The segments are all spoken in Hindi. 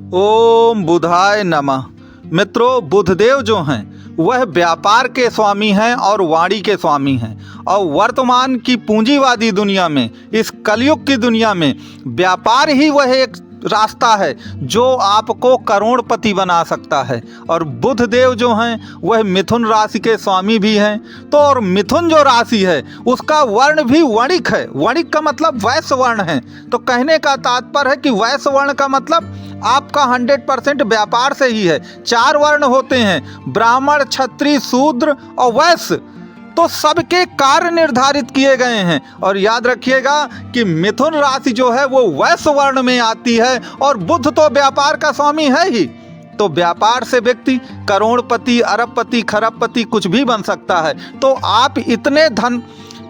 ओम बुधाय नमः। मित्रों, बुधदेव जो हैं वह व्यापार के स्वामी हैं और वाणी के स्वामी हैं। और वर्तमान की पूंजीवादी दुनिया में, इस कलयुग की दुनिया में व्यापार ही वह एक रास्ता है जो आपको करोड़पति बना सकता है। और बुधदेव जो हैं वह मिथुन राशि के स्वामी भी हैं। तो और मिथुन जो राशि है उसका वर्ण भी वणिक है। वणिक का मतलब वैश्य वर्ण है। तो कहने का तात्पर्य है कि वैश्य वर्ण का मतलब आपका 100% व्यापार से ही है। 4 वर्ण होते हैं, ब्राह्मण, क्षत्रिय, शूद्र और वैश्य। तो सबके कार्य निर्धारित किए गए हैं। और याद रखिएगा कि मिथुन राशि जो है वो वैश्य वर्ण में आती है और बुध तो व्यापार का स्वामी है ही। तो व्यापार से व्यक्ति करोड़पति, अरबपति, खरबपति कुछ भी बन सकता है। तो आप इतने धन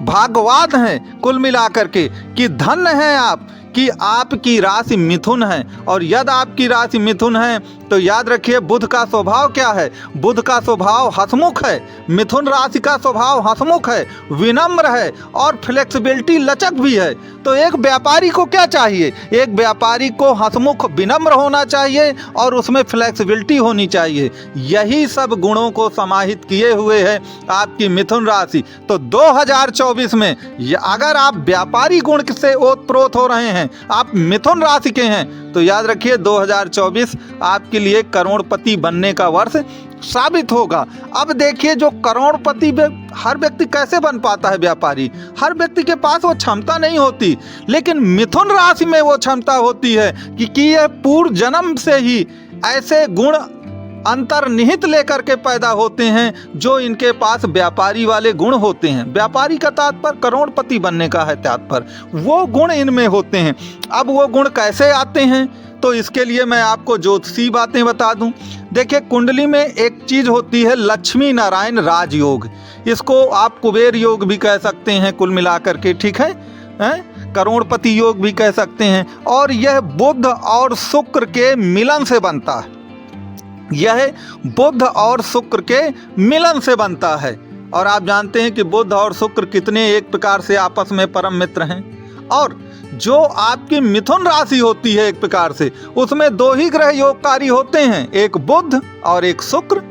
भाग्यवान हैं कुल मिलाकर के कि धन्य हैं आप कि आपकी राशि मिथुन है। और यदि आपकी राशि मिथुन है तो याद रखिए बुध का स्वभाव क्या है। बुध का स्वभाव हंसमुख है। मिथुन राशि का स्वभाव हंसमुख है, विनम्र है और फ्लेक्सिबिलिटी, लचक भी है। तो एक व्यापारी को क्या चाहिए? एक व्यापारी को हंसमुख, विनम्र होना चाहिए और उसमें फ्लेक्सिबिलिटी होनी चाहिए। यही सब गुणों को समाहित किए हुए है आपकी मिथुन राशि। तो 2024 में अगर आप व्यापारी गुण से ओतप्रोत हो रहे हैं, आप मिथुन राशि के हैं, तो याद रखिए 2024 आपके लिए करोड़पति बनने का वर्ष साबित होगा। अब देखिए, जो करोड़पति हर व्यक्ति कैसे बन पाता है व्यापारी? हर व्यक्ति के पास वो क्षमता नहीं होती, लेकिन मिथुन राशि में वो क्षमता होती है कि यह पूर्व जन्म से ही ऐसे गुण अंतर्निहित लेकर के पैदा होते हैं जो इनके पास व्यापारी वाले गुण होते हैं। व्यापारी का तात्पर्य करोड़पति बनने का है तात्पर्य, वो गुण इनमें होते हैं। अब वो गुण कैसे आते हैं? तो इसके लिए मैं आपको ज्योतिषी बातें बता दूं। देखिए, कुंडली में एक चीज होती है लक्ष्मी नारायण राजयोग। इसको आप कुबेर योग भी कह सकते हैं कुल मिलाकर के, ठीक है? करोड़पति योग भी कह सकते हैं। और यह बुध और शुक्र के मिलन से बनता है। यह बुध और शुक्र के मिलन से बनता है। और आप जानते हैं कि बुध और शुक्र कितने एक प्रकार से आपस में परम मित्र हैं। और जो आपकी मिथुन राशि होती है एक प्रकार से, उसमें 2 ही ग्रह योगकारी होते हैं, एक बुध और एक शुक्र।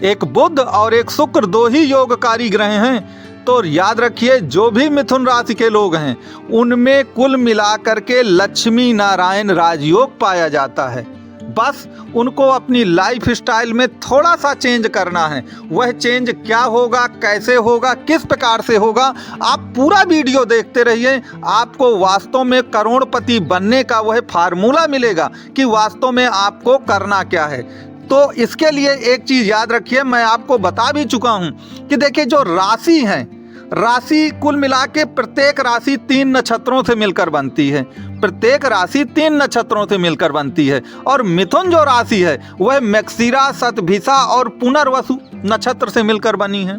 एक बुध और एक शुक्र 2 ही योगकारी ग्रह हैं। तो याद रखिए, जो भी मिथुन राशि के लोग हैं उनमें कुल मिलाकर के लक्ष्मी नारायण राजयोग पाया जाता है। बस उनको अपनी लाइफ स्टाइल में थोड़ा सा चेंज करना है। वह चेंज क्या होगा, कैसे होगा, किस प्रकार से होगा, आप पूरा वीडियो देखते रहिए। आपको वास्तव में करोड़पति बनने का वह फार्मूला मिलेगा कि वास्तव में आपको करना क्या है। तो इसके लिए एक चीज़ याद रखिए, मैं आपको बता भी चुका हूँ कि देखिए, जो राशि है, राशि कुल मिला के प्रत्येक राशि 3 नक्षत्रों से मिलकर बनती है। प्रत्येक राशि 3 नक्षत्रों से मिलकर बनती है। और मिथुन जो राशि है वह मृगशिरा, शतभिषा और पुनर्वसु नक्षत्र से मिलकर बनी है।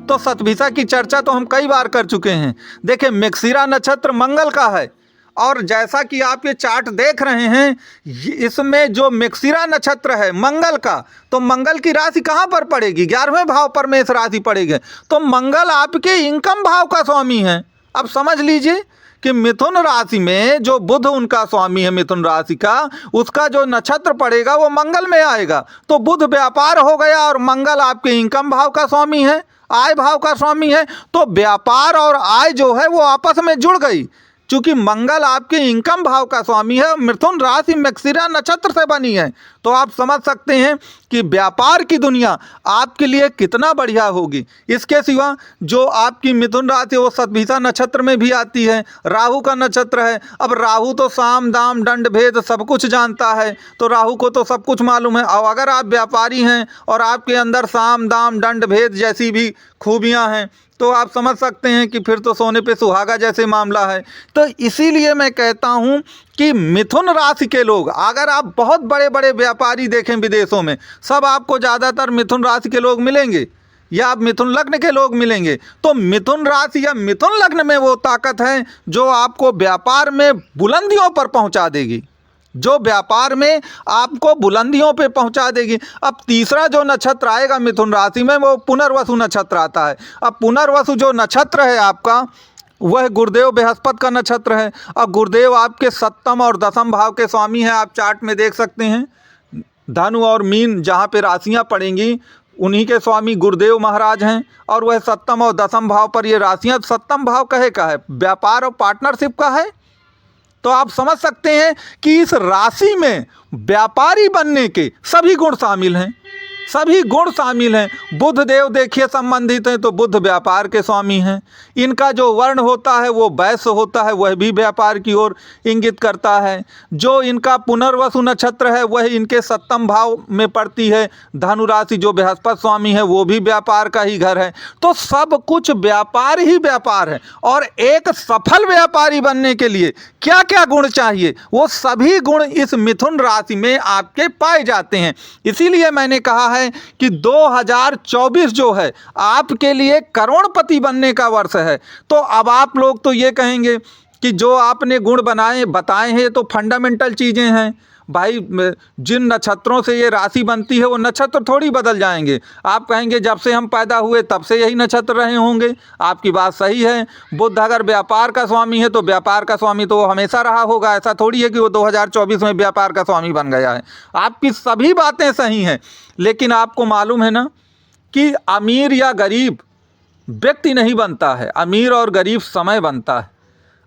तो शतभिषा की चर्चा तो हम कई बार कर चुके हैं। देखिए, मृगशिरा नक्षत्र मंगल का है। और जैसा कि आप ये चार्ट देख रहे हैं, इसमें जो मृगशिरा नक्षत्र है मंगल का, तो मंगल की राशि कहाँ पर पड़ेगी? 11वें भाव पर मेष राशि पड़ेगी। तो मंगल आपके इनकम भाव का स्वामी है। अब समझ लीजिए कि मिथुन राशि में जो बुध उनका स्वामी है मिथुन राशि का, उसका जो नक्षत्र पड़ेगा वो मंगल में आएगा। तो बुध व्यापार हो गया और मंगल आपके इनकम भाव का स्वामी है, आय भाव का स्वामी है। तो व्यापार और आय जो है वो आपस में जुड़ गई। चूंकि मंगल आपके इनकम भाव का स्वामी है, मिथुन राशि मृगशिरा नक्षत्र से बनी है। तो आप समझ सकते हैं कि व्यापार की दुनिया आपके लिए कितना बढ़िया होगी। इसके सिवा जो आपकी मिथुन राशि वो शतभिषा नक्षत्र में भी आती है, राहु का नक्षत्र है। अब राहु तो साम दाम दंड भेद सब कुछ जानता है, तो राहु को तो सब कुछ मालूम है। और अगर आप व्यापारी हैं और आपके अंदर साम दाम दंड भेद जैसी भी खूबियाँ हैं, तो आप समझ सकते हैं कि फिर तो सोने पे सुहागा जैसे मामला है। तो इसीलिए मैं कहता हूं कि मिथुन राशि के लोग, अगर आप बहुत बड़े बड़े व्यापारी देखें विदेशों में, सब आपको ज़्यादातर मिथुन राशि के लोग मिलेंगे या आप मिथुन लग्न के लोग मिलेंगे। तो मिथुन राशि या मिथुन लग्न में वो ताकत है जो आपको व्यापार में बुलंदियों पर पहुंचा देगी, जो व्यापार में आपको बुलंदियों पे पहुंचा देगी। अब तीसरा जो नक्षत्र आएगा मिथुन राशि में वो पुनर्वसु नक्षत्र आता है। अब पुनर्वसु जो नक्षत्र है आपका, वह गुरुदेव बृहस्पति का नक्षत्र है। और गुरुदेव आपके सप्तम और दसम भाव के स्वामी हैं। आप चार्ट में देख सकते हैं धनु और मीन जहाँ पे राशियाँ पड़ेंगी उन्हीं के स्वामी गुरुदेव महाराज हैं। और वह सप्तम और दसम भाव पर ये राशियाँ, सप्तम भाव कहे का है, व्यापार और पार्टनरशिप का है। तो आप समझ सकते हैं कि इस राशि में व्यापारी बनने के सभी गुण शामिल हैं, सभी गुण शामिल हैं। बुध देव देखिए संबंधित हैं तो बुध व्यापार के स्वामी हैं। इनका जो वर्ण होता है वो वैश्य होता है, वह भी व्यापार की ओर इंगित करता है। जो इनका पुनर्वसु नक्षत्र है वह इनके सप्तम भाव में पड़ती है। धनु राशि जो बृहस्पति स्वामी है वो भी व्यापार का ही घर है। तो सब कुछ व्यापार ही व्यापार है। और एक सफल व्यापारी बनने के लिए क्या क्या गुण चाहिए, वो सभी गुण इस मिथुन राशि में आपके पाए जाते हैं। इसीलिए मैंने कहा है कि 2024 जो है आपके लिए करोड़पति बनने का वर्ष है। तो अब आप लोग तो ये कहेंगे कि जो आपने गुण बताए हैं तो फंडामेंटल चीज़ें हैं भाई। जिन नक्षत्रों से ये राशि बनती है वो नक्षत्र थोड़ी बदल जाएंगे। आप कहेंगे जब से हम पैदा हुए तब से यही नक्षत्र रहे होंगे। आपकी बात सही है। बुध अगर व्यापार का स्वामी है तो व्यापार का स्वामी तो वो हमेशा रहा होगा। ऐसा थोड़ी है कि वो 2024 में व्यापार का स्वामी बन गया है। आपकी सभी बातें सही हैं, लेकिन आपको मालूम है ना कि अमीर या गरीब व्यक्ति नहीं बनता है, अमीर और गरीब समय बनता है।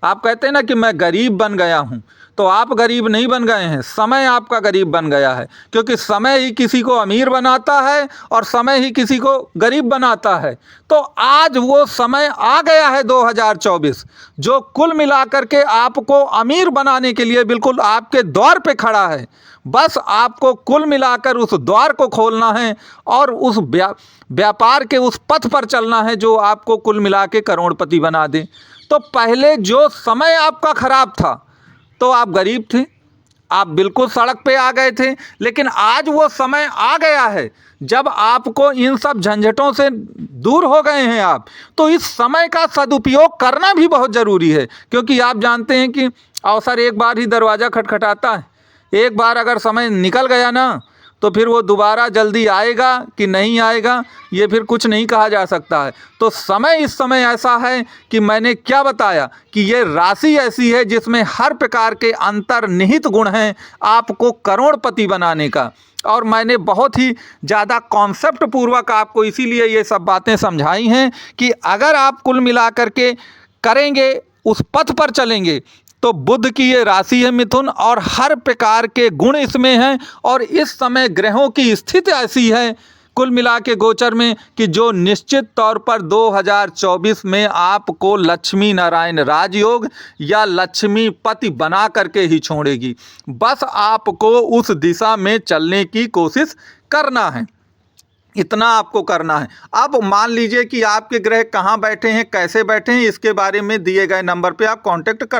आप कहते हैं ना कि मैं गरीब बन गया हूँ, तो आप गरीब नहीं बन गए हैं, समय आपका गरीब बन गया है। क्योंकि समय ही किसी को अमीर बनाता है और समय ही किसी को गरीब बनाता है। तो आज वो समय आ गया है 2024, जो कुल मिलाकर के आपको अमीर बनाने के लिए बिल्कुल आपके द्वार पे खड़ा है। बस आपको कुल मिलाकर उस द्वार को खोलना है और उस व्यापार के उस पथ पर चलना है जो आपको कुल मिला के करोड़पति बना दे। तो पहले जो समय आपका खराब था तो आप गरीब थे, आप बिल्कुल सड़क पे आ गए थे। लेकिन आज वो समय आ गया है जब आपको इन सब झंझटों से दूर हो गए हैं आप। तो इस समय का सदुपयोग करना भी बहुत ज़रूरी है, क्योंकि आप जानते हैं कि अवसर एक बार ही दरवाज़ा खटखटाता है। एक बार अगर समय निकल गया ना तो फिर वो दोबारा जल्दी आएगा कि नहीं आएगा ये फिर कुछ नहीं कहा जा सकता है। तो समय इस समय ऐसा है कि मैंने क्या बताया कि ये राशि ऐसी है जिसमें हर प्रकार के अंतर्निहित गुण हैं आपको करोड़पति बनाने का। और मैंने बहुत ही ज़्यादा कॉन्सेप्ट पूर्वक आपको इसीलिए ये सब बातें समझाई हैं कि अगर आप कुल मिलाकर के करेंगे, उस पथ पर चलेंगे, तो बुध की ये राशि है मिथुन और हर प्रकार के गुण इसमें हैं। और इस समय ग्रहों की स्थिति ऐसी है कुल मिला के गोचर में कि जो निश्चित तौर पर 2024 में आपको लक्ष्मी नारायण राजयोग या लक्ष्मीपति बना करके ही छोड़ेगी। बस आपको उस दिशा में चलने की कोशिश करना है, इतना आपको करना है। अब मान लीजिए कि आपके ग्रह कहाँ बैठे हैं, कैसे बैठे हैं, इसके बारे में दिए गए नंबर पे आप कांटेक्ट कर